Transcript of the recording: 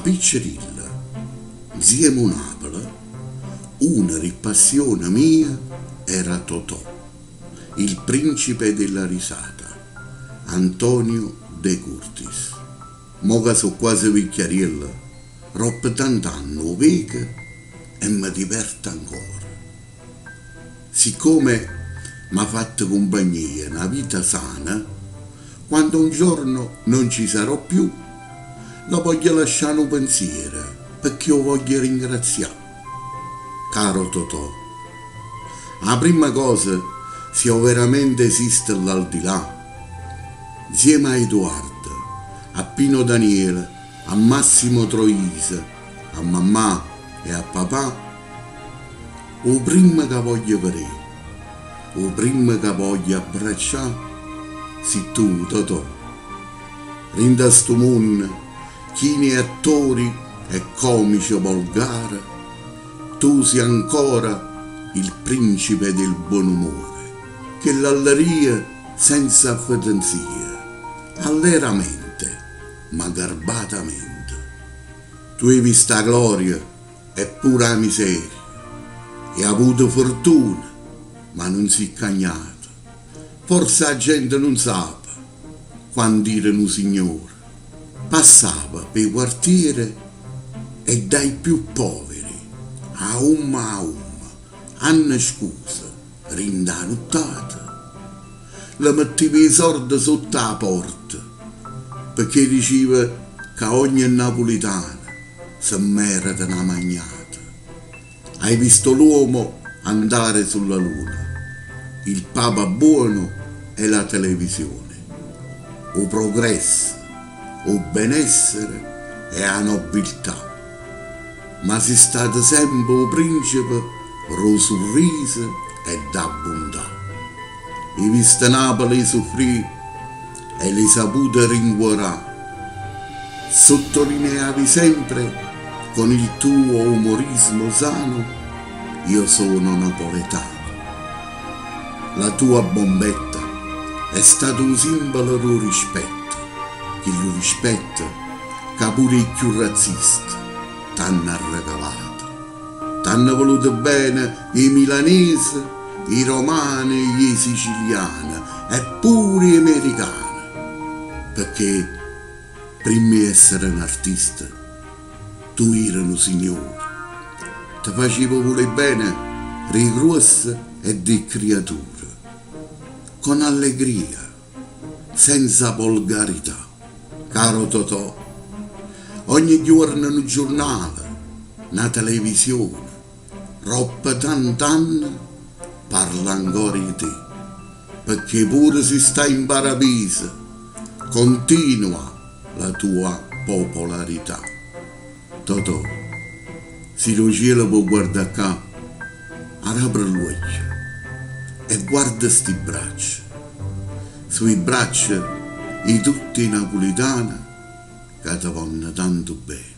piccirilla, insieme a Napoli, una ripassione mia era Totò, il principe della risata, Antonio De Curtis. Mo che so quasi vecchiarella, troppo tant'anno vega e mi diverte ancora. Siccome mi ha fatto compagnia una vita sana, quando un giorno non ci sarò più, la voglio lasciare un pensiero, perché io voglio ringraziare. Caro Totò, la prima cosa, se veramente esiste l'aldilà, insieme a Edoardo, a Pino Daniele, a Massimo Troisi, a mamma e a papà, o prima che voglio vedere, o prima che voglio abbracciare, sei tu, Totò. Rinda sto mondo, chini attori e comici volgari, tu sei ancora il principe del buon umore, che l'alleria senza fedenzia, alleramente, ma garbatamente. Tu hai visto la gloria e pure la miseria, e hai avuto fortuna, ma non si cagnato. Forse la gente non sa quando erano signore. Passava per i quartieri e dai più poveri, a umma, hanno scusa, rinda nottata. La metteva i soldi sotto la porta, perché diceva che ogni napolitana si merita una magnata. Hai visto l'uomo andare sulla luna, il papa buono e la televisione, o progresso, o benessere e la nobiltà, ma sei stato sempre un principe ro sorriso e da bontà. Hai visto Napoli soffrire e l'hai saputo rincuorare. Sottolineavi sempre con il tuo umorismo sano: io sono napoletano. La tua bombetta è stato un simbolo di rispetto, che lo rispetto che pure i più razzisti t'hanno regalato. T'hanno voluto bene i milanesi, i romani, gli siciliani e pure gli americani, perché prima di essere un artista tu eri un signore. Ti facevo volere bene di grosse e di creature, con allegria, senza volgarità. Caro Totò, ogni giorno un giornale, una televisione, troppo tant'anni parla ancora di te, perché pure se stai in paradiso continua la tua popolarità. Totò, se lo cielo può guardare qua, apri l'occhio e guarda sti braccia. Sui braccia di tutti i napolitani che ti vanno tanto bene.